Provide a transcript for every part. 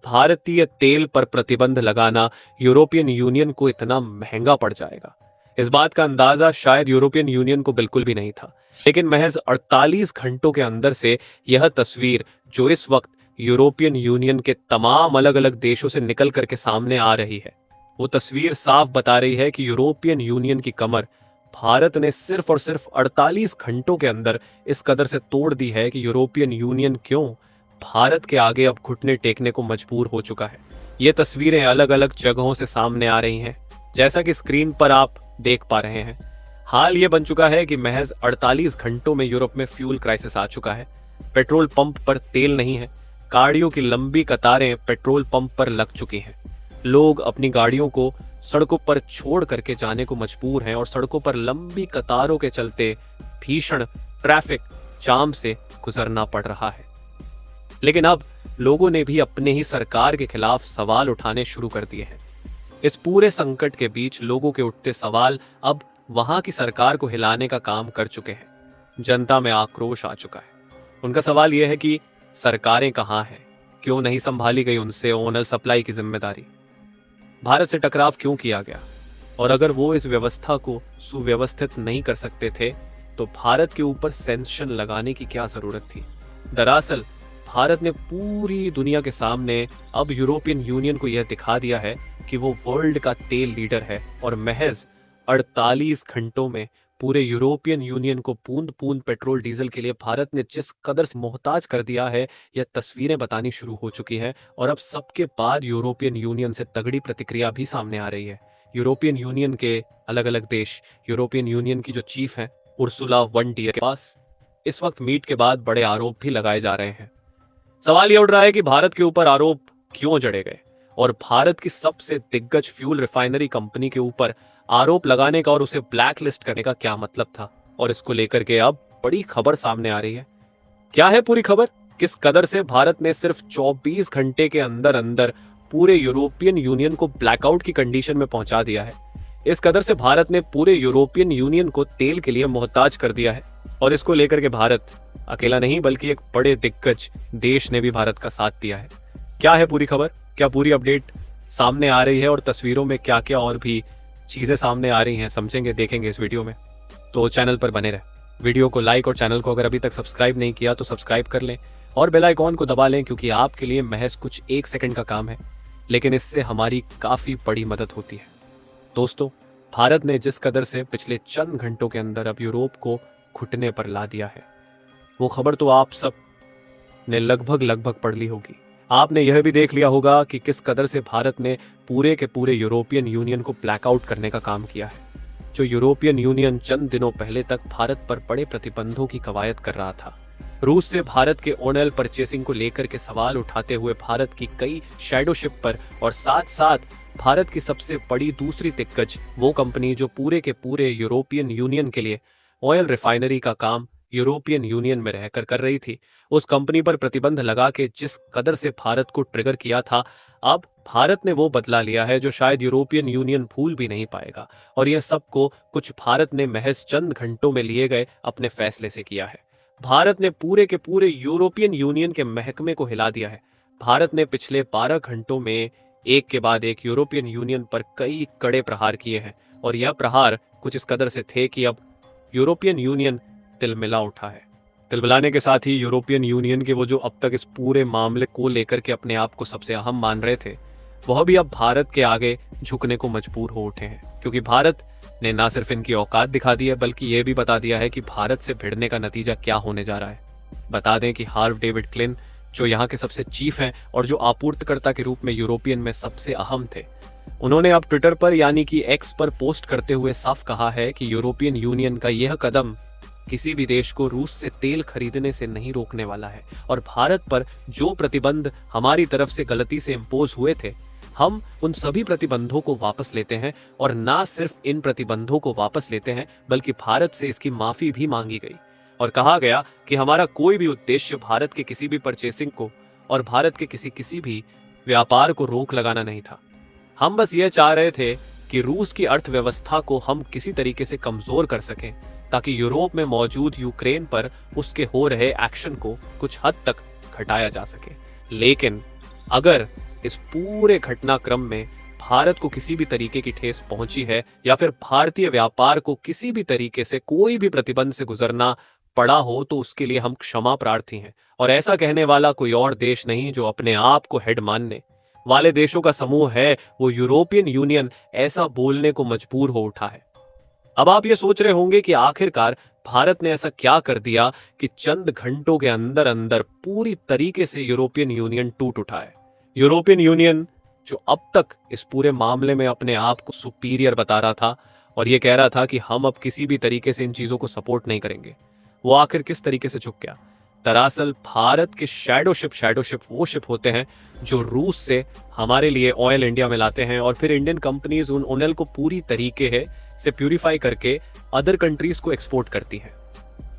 भारतीय तेल पर प्रतिबंध लगाना यूरोपियन यूनियन को इतना महंगा पड़ जाएगा, इस बात का अंदाजा शायद यूरोपियन यूनियन को बिल्कुल भी नहीं था। लेकिन महज 48 घंटों के अंदर से यह तस्वीर जो इस वक्त यूरोपियन यूनियन के तमाम अलग अलग देशों से निकल करके सामने आ रही है, वो तस्वीर साफ बता रही है कि यूरोपियन यूनियन की कमर भारत ने सिर्फ और सिर्फ 48 घंटों के अंदर इस कदर से तोड़ दी है कि यूरोपियन यूनियन क्यों भारत के आगे अब घुटने टेकने को मजबूर हो चुका है। ये तस्वीरें अलग अलग जगहों से सामने आ रही हैं, जैसा कि स्क्रीन पर आप देख पा रहे हैं। हाल ये बन चुका है कि महज 48 घंटों में यूरोप में फ्यूल क्राइसिस आ चुका है। पेट्रोल पंप पर तेल नहीं है, गाड़ियों की लंबी कतारें पेट्रोल पंप पर लग चुकी हैं। लोग अपनी गाड़ियों को सड़कों पर छोड़ करके जाने को मजबूर हैं और सड़कों पर लंबी कतारों के चलते भीषण ट्रैफिक जाम से गुजरना पड़ रहा है। लेकिन अब लोगों ने भी अपने ही सरकार के खिलाफ सवाल उठाने शुरू कर दिए हैं। इस पूरे संकट के बीच लोगों के उठते सवाल अब वहां की सरकार को हिलाने का काम कर चुके हैं। जनता में आक्रोश आ चुका है। उनका सवाल यह है कि सरकारें कहां हैं, क्यों नहीं संभाली गई उनसे ओनल सप्लाई की जिम्मेदारी, भारत से टकराव क्यों किया गया, और अगर वो इस व्यवस्था को सुव्यवस्थित नहीं कर सकते थे तो भारत के ऊपर सैंक्शन लगाने की क्या जरूरत थी। दरअसल भारत ने पूरी दुनिया के सामने अब यूरोपियन यूनियन को यह दिखा दिया है कि वो वर्ल्ड का तेल लीडर है और महज 48 घंटों में पूरे यूरोपियन यूनियन को बूंद बूंद पेट्रोल डीजल के लिए भारत ने जिस कदर से मोहताज कर दिया है, यह तस्वीरें बतानी शुरू हो चुकी हैं। और अब सबके बाद यूरोपियन यूनियन से तगड़ी प्रतिक्रिया भी सामने आ रही है। यूरोपियन यूनियन के अलग अलग देश, यूरोपियन यूनियन की जो चीफ हैं उर्सुला वन डीयर के पास इस वक्त मीट के बाद बड़े आरोप भी लगाए जा रहे हैं। सवाल यह उठ रहा है कि भारत के ऊपर आरोप क्यों जड़े गए और भारत की सबसे दिग्गज फ्यूल रिफाइनरी कंपनी के ऊपर आरोप लगाने का और उसे ब्लैक लिस्ट करने का क्या मतलब था। और इसको लेकर के अब बड़ी खबर सामने आ रही है। क्या है पूरी खबर? किस कदर से भारत ने सिर्फ 24 घंटे के अंदर अंदर पूरे यूरोपियन यूनियन को ब्लैकआउट की कंडीशन में पहुंचा दिया है। इस कदर से भारत ने पूरे यूरोपियन यूनियन को तेल के लिए मोहताज कर दिया है। और इसको लेकर के भारत अकेला नहीं बल्कि एक बड़े दिग्गज देश ने भी भारत का साथ दिया है। क्या है पूरी खबर? क्या पूरी अपडेट सामने आ रही है और तस्वीरों में क्या क्या और भी चीजें सामने आ रही हैं, समझेंगे, देखेंगे इस वीडियो में। तो चैनल पर बने रहे, वीडियो को लाइक और चैनल को अगर अभी तक सब्सक्राइब नहीं किया तो सब्सक्राइब कर लें और बेल आइकॉन को दबा लें, क्योंकि आपके लिए महज कुछ 1 सेकंड का काम है, लेकिन इससे हमारी काफी बड़ी मदद होती है। दोस्तों, भारत ने जिस कदर से पिछले चंद घंटों के अंदर अब यूरोप को घुटने पर ला दिया है, वो खबर तो आप सब ने लगभग पढ़ ली होगी। आपने यह भी देख लिया होगा कि किस कदर से भारत ने पूरे के पूरे यूरोपियन यूनियन को ब्लैकआउट करने का काम किया है। जो यूरोपियन यूनियन चंद दिनों पहले तक भारत पर बड़े प्रतिबंधों की कवायद कर रहा था, रूस से भारत के ऑयल परचेसिंग को लेकर के सवाल उठाते हुए भारत की कई शैडो शिप पर, और साथ साथ भारत की सबसे बड़ी दूसरी दिग्गज वो कंपनी जो पूरे के पूरे यूरोपियन यूनियन के लिए ऑयल रिफाइनरी का काम यूरोपियन यूनियन में रहकर कर रही थी, उस कंपनी पर प्रतिबंध लगा के जिस कदर से भारत को ट्रिगर किया था, अब भारत ने वो बदला लिया है जो शायद यूरोपियन यूनियन भूल भी नहीं पाएगा। और यह सबको कुछ भारत ने महज चंद घंटों में लिए गए अपने फैसले से किया है। भारत ने पूरे के पूरे यूरोपियन यूनियन के महकमे को हिला दिया है। भारत ने पिछले 12 घंटों में एक के बाद एक यूरोपियन यूनियन पर कई कड़े प्रहार किए हैं, और यह प्रहार कुछ इस कदर से थे कि अब यूरोपियन यूनियन तिलमिला उठा है। तिलमिलाने के साथ ही यूरोपियन यूनियन के वो जो अब तक इस पूरे मामले को लेकर के अपने आप को सबसे अहम मान रहे थे, वह भी अब भारत के आगे झुकने को मजबूर हो उठे हैं। क्योंकि भारत ने ना सिर्फ इनकी औकात दिखा दी है, बल्कि यह भी बता दिया है कि भारत से भिड़ने का नतीजा क्या होने जा रहा है। बता दें कि हार्व डेविड क्लिन, जो यहाँ के सबसे चीफ हैं और जो आपूर्तिकर्ता के रूप में यूरोपियन में सबसे अहम थे, उन्होंने अब ट्विटर पर यानी कि एक्स पर पोस्ट करते हुए साफ कहा है कि यूरोपियन यूनियन का यह कदम किसी भी देश को रूस से तेल खरीदने से नहीं रोकने वाला है, और भारत पर जो प्रतिबंध हमारी तरफ से गलती से इम्पोज हुए थे, हम उन सभी प्रतिबंधों को वापस लेते हैं। और ना सिर्फ इन प्रतिबंधों को वापस लेते हैं, बल्कि भारत से इसकी माफी भी मांगी गई और कहा गया कि हमारा कोई भी उद्देश्य भारत के किसी भी परचेसिंग को और भारत के किसी भी व्यापार को रोक लगाना नहीं था। हम बस ये चाह रहे थे कि रूस की अर्थव्यवस्था को हम किसी तरीके से कमजोर कर सकें, ताकि यूरोप में मौजूद यूक्रेन पर उसके हो रहे एक्शन को कुछ हद तक घटाया जा सके। लेकिन अगर इस पूरे घटनाक्रम में भारत को किसी भी तरीके की ठेस पहुंची है या फिर भारतीय व्यापार को किसी भी तरीके से कोई भी प्रतिबंध से गुजरना पड़ा हो, तो उसके लिए हम क्षमा प्रार्थी हैं। और ऐसा कहने वाला कोई और देश नहीं जो अपने आप को हेड मानने वाले देशों का समूह है, वो यूरोपियन यूनियन ऐसा बोलने को मजबूर हो उठा है। अब आप ये सोच रहे होंगे कि आखिरकार भारत ने ऐसा क्या कर दिया कि चंद घंटों के अंदर अंदर पूरी तरीके से यूरोपियन यूनियन टूट उठा है। यूरोपियन यूनियन जो अब तक इस पूरे मामले में अपने आप को सुपीरियर बता रहा था और ये कह रहा था कि हम अब किसी भी तरीके से इन चीजों को सपोर्ट नहीं करेंगे, वो आखिर किस तरीके से झुक गया? दरअसल भारत के शैडो शिप वो शिप होते हैं जो रूस से हमारे लिए ऑयल इंडिया में लाते हैं और फिर इंडियन कंपनीज उन ऑयल को पूरी तरीके से प्यूरिफाई करके अदर कंट्रीज को एक्सपोर्ट करती हैं।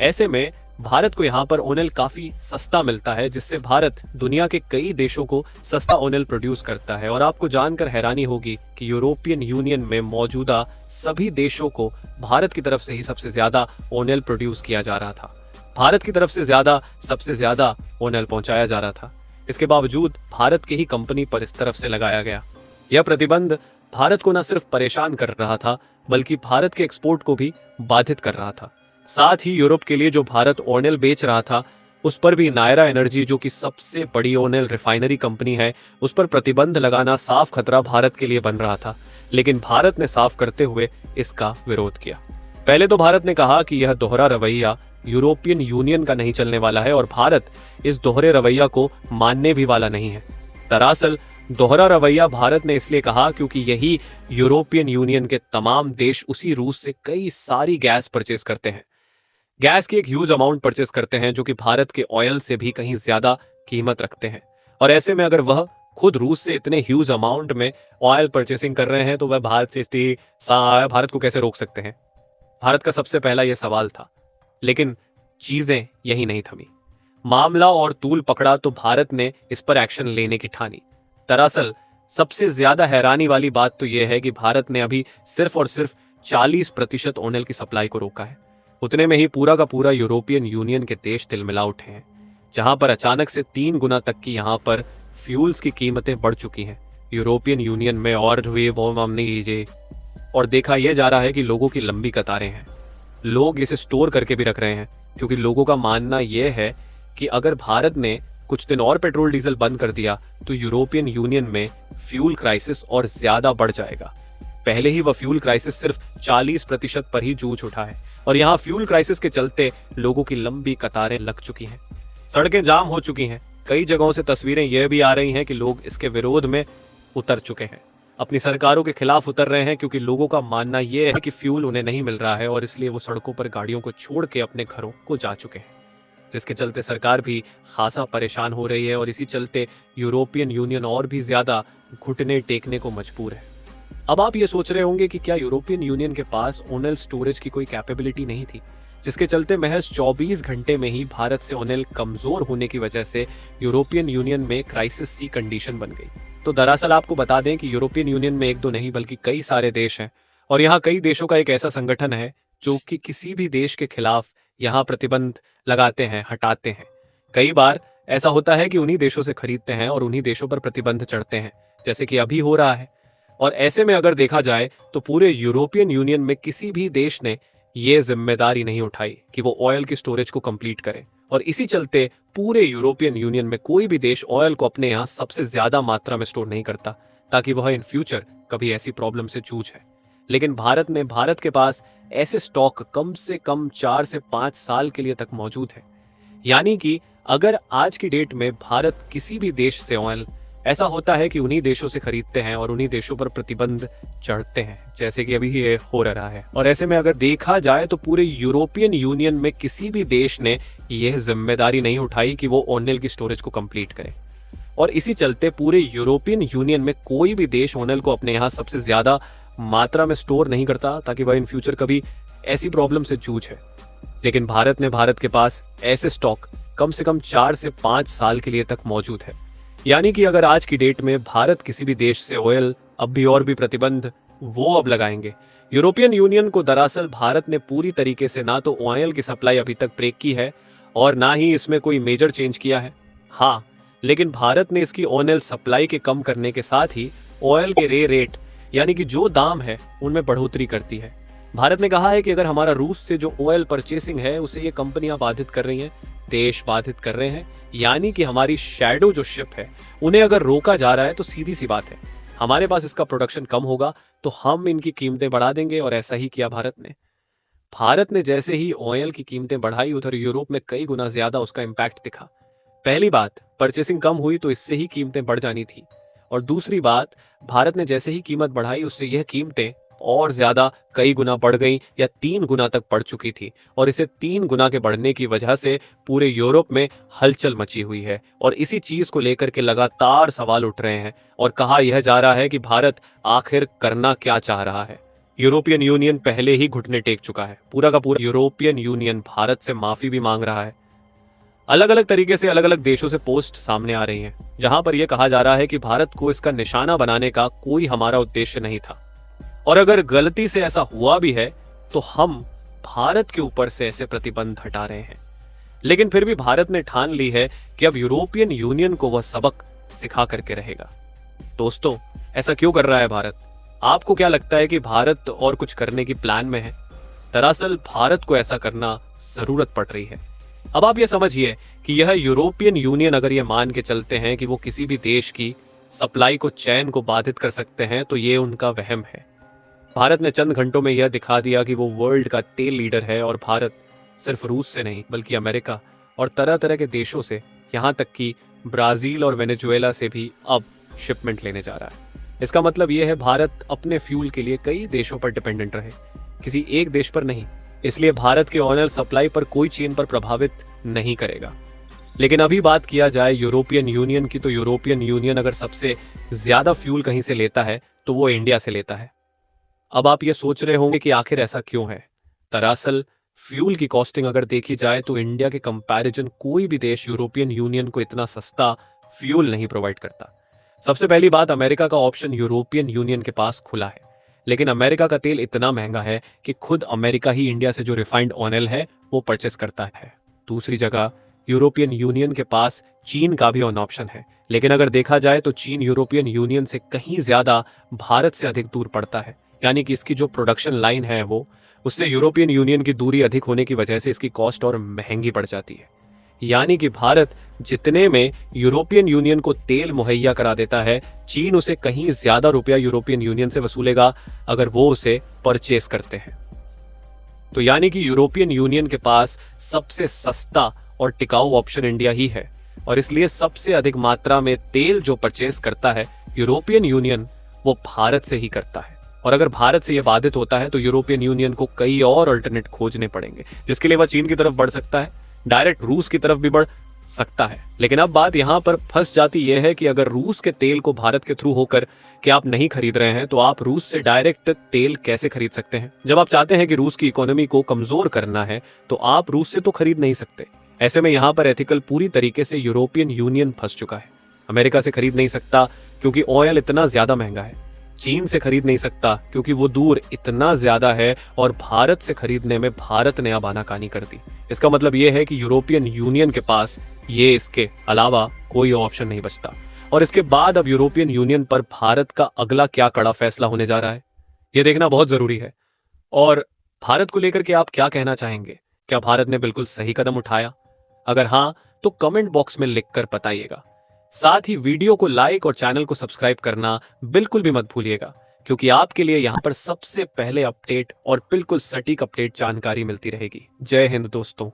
ऐसे में भारत को यहाँ पर ऑयल काफी सस्ता मिलता है, जिससे भारत दुनिया के कई देशों को सस्ता ऑयल प्रोड्यूस करता है। और आपको जानकर हैरानी होगी कि यूरोपियन यूनियन में मौजूदा सभी देशों को भारत की तरफ से ही सबसे ज्यादा ऑयल प्रोड्यूस किया जा रहा था, भारत की तरफ से सबसे ज्यादा ऑयल पहुंचाया जा रहा था। इसके बावजूद भारत की ही कंपनी पर इस तरफ से लगाया गया यह प्रतिबंध भारत को न सिर्फ परेशान कर रहा था बल्कि भारत के एक्सपोर्ट को भी बाधित कर रहा था। साथ ही यूरोप के लिए जो भारत ऑयल बेच रहा था उस पर भी नायरा एनर्जी, जो कि सबसे बड़ी ऑयल रिफाइनरी कंपनी है, उस पर प्रतिबंध लगाना साफ खतरा भारत के लिए बन रहा था। लेकिन भारत ने साफ करते हुए इसका विरोध किया। पहले तो भारत ने कहा कि यह दोहरा रवैया यूरोपियन यूनियन का नहीं चलने वाला है और भारत इस दोहरे रवैया को मानने भी वाला नहीं है। दरअसल दोहरा रवैया भारत ने इसलिए कहा क्योंकि यही यूरोपियन यूनियन के तमाम देश उसी रूस से कई सारी गैस परचेज करते हैं। गैस की एक ह्यूज अमाउंट परचेज करते हैं जो कि भारत के ऑयल से भी कहीं ज्यादा कीमत रखते हैं। और ऐसे में अगर वह खुद रूस से इतने ह्यूज अमाउंट में ऑयल परचेसिंग कर रहे हैं तो वह भारत को कैसे रोक सकते हैं? भारत का सबसे पहला यह सवाल था। लेकिन चीजें यही नहीं थमी। मामला और तूल पकड़ा तो भारत ने इस पर एक्शन लेने की ठानी। दरअसल सबसे ज्यादा हैरानी वाली बात तो यह है कि भारत ने अभी सिर्फ और सिर्फ 40% ऑयल की सप्लाई को रोका है। उतने में ही पूरा का पूरा यूरोपियन यूनियन के देश तिलमिला उठे हैं, जहां पर अचानक से 3 गुना तक की यहां पर फ्यूल्स की कीमतें बढ़ चुकी हैं यूरोपियन यूनियन में। और देखा यह जा रहा है कि लोगों की लंबी कतारें हैं। लोग इसे स्टोर करके भी रख रहे हैं क्योंकि लोगों का मानना यह है कि अगर भारत ने कुछ दिन और पेट्रोल डीजल बंद कर दिया तो यूरोपियन यूनियन में फ्यूल क्राइसिस और ज्यादा बढ़ जाएगा। पहले ही वह फ्यूल क्राइसिस सिर्फ 40% पर ही जूझ उठा है और यहाँ फ्यूल क्राइसिस के चलते लोगों की लंबी कतारें लग चुकी हैं, सड़कें जाम हो चुकी हैं। कई जगहों से तस्वीरें यह भी आ रही हैं कि लोग इसके विरोध में उतर चुके हैं, अपनी सरकारों के खिलाफ उतर रहे हैं क्योंकि लोगों का मानना यह है कि फ्यूल उन्हें नहीं मिल रहा है और इसलिए वो सड़कों पर गाड़ियों को छोड़ के अपने घरों को जा चुके हैं, जिसके चलते सरकार भी खासा परेशान हो रही है और इसी चलते यूरोपियन यूनियन और भी ज्यादा घुटने टेकने को मजबूर है। अब आप ये सोच रहे होंगे कि क्या यूरोपियन यूनियन के पास ऑयल स्टोरेज की कोई कैपेबिलिटी नहीं थी, जिसके चलते महज 24 घंटे में ही भारत से ऑयल कमजोर होने की वजह से यूरोपियन यूनियन में क्राइसिस सी कंडीशन बन गई। तो दरअसल आपको बता दें कि यूरोपियन यूनियन में एक दो नहीं बल्कि कई सारे देश हैं और यहाँ कई देशों का एक ऐसा संगठन है जो कि किसी भी देश के खिलाफ यहाँ प्रतिबंध लगाते हैं, हटाते हैं। कई बार ऐसा होता है कि उन्हीं देशों से खरीदते हैं और उन्हीं देशों पर प्रतिबंध चढ़ते हैं, जैसे कि अभी हो रहा है। और ऐसे में अगर देखा जाए तो पूरे यूरोपियन यूनियन में किसी भी देश ने यह जिम्मेदारी नहीं उठाई कि वो ऑयल की स्टोरेज को कंप्लीट करे और इसी चलते पूरे यूरोपियन यूनियन में कोई भी देश ऑयल को अपने यहाँ सबसे ज्यादा मात्रा में स्टोर नहीं करता ताकि वह इन फ्यूचर कभी ऐसी प्रॉब्लम से जूझे। लेकिन भारत के पास ऐसे स्टॉक कम से कम 4 से 5 साल के लिए तक मौजूद है। यानी कि अगर आज की डेट में भारत किसी भी देश से ऑयल, ऐसा होता है कि उन्हीं देशों से खरीदते हैं और उन्हीं देशों पर प्रतिबंध चढ़ते हैं, जैसे कि अभी ये हो रहा है। और ऐसे में अगर देखा जाए तो पूरे यूरोपियन यूनियन में किसी भी देश ने यह जिम्मेदारी नहीं उठाई कि वो ऑयल की स्टोरेज को कंप्लीट करे और इसी चलते पूरे यूरोपियन यूनियन में कोई भी देश ऑयल को अपने यहाँ सबसे ज्यादा मात्रा में स्टोर नहीं करता ताकि वह इन फ्यूचर कभी ऐसी प्रॉब्लम से जूझे। लेकिन भारत के पास ऐसे स्टॉक कम से कम 4 से 5 साल के लिए तक मौजूद है। यानी कि अगर आज की डेट में भारत किसी भी देश से ऑयल अब भी और भी प्रतिबंध वो अब लगाएंगे। यूरोपियन यूनियन को दरअसल भारत ने पूरी तरीके से ना तो ऑयल की सप्लाई अभी तक ब्रेक की है और ना ही इसमें कोई मेजर चेंज किया है। हाँ, लेकिन भारत ने इसकी ऑयल सप्लाई के कम करने के साथ ही ऑयल के रेट यानी कि जो दाम है उनमें बढ़ोतरी करती है। भारत ने कहा है कि अगर हमारा रूस से जो ऑयल परचेसिंग है उसे ये कंपनियां बाधित कर रही हैं, देश बाधित कर रहे हैं, यानी कि हमारी शैडो जो शिप है उन्हें अगर रोका जा रहा है तो सीधी सी बात है हमारे पास इसका प्रोडक्शन कम होगा तो हम इनकी कीमतें बढ़ा देंगे। और ऐसा ही किया भारत ने जैसे ही ऑयल की कीमतें बढ़ाई उधर यूरोप में कई गुना ज्यादा उसका इम्पैक्ट दिखा। पहली बात, परचेसिंग कम हुई तो इससे ही कीमतें बढ़ जानी थी, और दूसरी बात, भारत ने जैसे ही कीमत बढ़ाई उससे यह कीमतें और ज्यादा कई गुना बढ़ गई या 3 गुना तक बढ़ चुकी थी। और इसे 3 गुना के बढ़ने की वजह से पूरे यूरोप में हलचल मची हुई है और इसी चीज को लेकर के लगातार सवाल उठ रहे हैं और कहा यह जा रहा है कि भारत आखिर करना क्या चाह रहा है। यूरोपियन यूनियन पहले ही घुटने टेक चुका है, पूरा का पूरा यूरोपियन यूनियन भारत से माफी भी मांग रहा है। अलग अलग तरीके से अलग अलग देशों से पोस्ट सामने आ रही हैं जहां पर यह कहा जा रहा है कि भारत को इसका निशाना बनाने का कोई हमारा उद्देश्य नहीं था, और अगर गलती से ऐसा हुआ भी है तो हम भारत के ऊपर से ऐसे प्रतिबंध हटा रहे हैं। लेकिन फिर भी भारत ने ठान ली है कि अब यूरोपियन यूनियन को वह सबक सिखा करके रहेगा। दोस्तों, ऐसा क्यों कर रहा है भारत? आपको क्या लगता है कि भारत और कुछ करने की प्लान में है? दरअसल भारत को ऐसा करना जरूरत पड़ रही है। अब आप ये समझिए कि यह यूरोपियन यूनियन अगर ये मान के चलते हैं कि वो किसी भी देश की सप्लाई को, चैन को बाधित कर सकते हैं तो ये उनका वहम है। भारत ने चंद घंटों में यह दिखा दिया कि वो वर्ल्ड का तेल लीडर है, और भारत सिर्फ रूस से नहीं बल्कि अमेरिका और तरह तरह के देशों से, यहाँ तक कि ब्राजील और वेनेजुएला से भी अब शिपमेंट लेने जा रहा है। इसका मतलब यह है भारत अपने फ्यूल के लिए कई देशों पर डिपेंडेंट रहे, किसी एक देश पर नहीं। इसलिए भारत के ऑयल सप्लाई पर कोई चीन पर प्रभावित नहीं करेगा। लेकिन अभी बात किया जाए यूरोपियन यूनियन की, तो यूरोपियन यूनियन अगर सबसे ज्यादा फ्यूल कहीं से लेता है तो वो इंडिया से लेता है। अब आप ये सोच रहे होंगे कि आखिर ऐसा क्यों है। दरअसल फ्यूल की कॉस्टिंग अगर देखी जाए तो इंडिया के कंपैरिजन कोई भी देश यूरोपियन यूनियन को इतना सस्ता फ्यूल नहीं प्रोवाइड करता। सबसे पहली बात, अमेरिका का ऑप्शन यूरोपियन यूनियन के पास खुला है, लेकिन अमेरिका का तेल इतना महंगा है कि खुद अमेरिका ही इंडिया से जो रिफाइंड ऑयल है वो परचेस करता है। दूसरी जगह, यूरोपियन यूनियन के पास चीन का भी ऑन ऑप्शन है, लेकिन अगर देखा जाए तो चीन यूरोपियन यूनियन से कहीं ज्यादा भारत से अधिक दूर पड़ता है, यानी कि इसकी जो प्रोडक्शन लाइन है वो उससे यूरोपियन यूनियन की दूरी अधिक होने की वजह से इसकी कॉस्ट और महंगी पड़ जाती है। यानी कि भारत जितने में यूरोपियन यूनियन को तेल मुहैया करा देता है, चीन उसे कहीं ज्यादा रुपया यूरोपियन यूनियन से वसूलेगा अगर वो उसे परचेस करते हैं। तो यानी कि यूरोपियन यूनियन के पास सबसे सस्ता और टिकाऊ ऑप्शन इंडिया ही है, और इसलिए सबसे अधिक मात्रा में तेल जो परचेस करता है यूरोपियन यूनियन, वो भारत से ही करता है। और अगर भारत से यह बाधित होता है तो यूरोपियन यूनियन को कई और अल्टरनेट खोजने पड़ेंगे, जिसके लिए वह चीन की तरफ बढ़ सकता है, डायरेक्ट रूस की तरफ भी बढ़ सकता है। लेकिन अब बात यहां पर फंस जाती यह है कि अगर रूस के तेल को भारत के थ्रू होकर कि आप नहीं खरीद रहे हैं तो आप रूस से डायरेक्ट तेल कैसे खरीद सकते हैं? जब आप चाहते हैं कि रूस की इकोनॉमी को कमजोर करना है तो आप रूस से तो खरीद नहीं सकते। ऐसे में यहां पर एथिकल पूरी तरीके से यूरोपियन यूनियन फंस चुका है। अमेरिका से खरीद नहीं सकता क्योंकि ऑयल इतना ज्यादा महंगा है, चीन से खरीद नहीं सकता क्योंकि वो दूर इतना ज्यादा है, और भारत से खरीदने में भारत ने अब आनाकानी कर दी। इसका मतलब यह है कि यूरोपियन यूनियन के पास ये इसके अलावा कोई ऑप्शन नहीं बचता। और इसके बाद अब यूरोपियन यूनियन पर भारत का अगला क्या कड़ा फैसला होने जा रहा है, यह देखना बहुत जरूरी है। और भारत को लेकर के आप क्या कहना चाहेंगे? क्या भारत ने बिल्कुल सही कदम उठाया? अगर हां तो कमेंट बॉक्स में लिखकर बताइएगा। साथ ही वीडियो को लाइक और चैनल को सब्सक्राइब करना बिल्कुल भी मत भूलिएगा, क्योंकि आपके लिए यहां पर सबसे पहले अपडेट और बिल्कुल सटीक अपडेट जानकारी मिलती रहेगी। जय हिंद दोस्तों।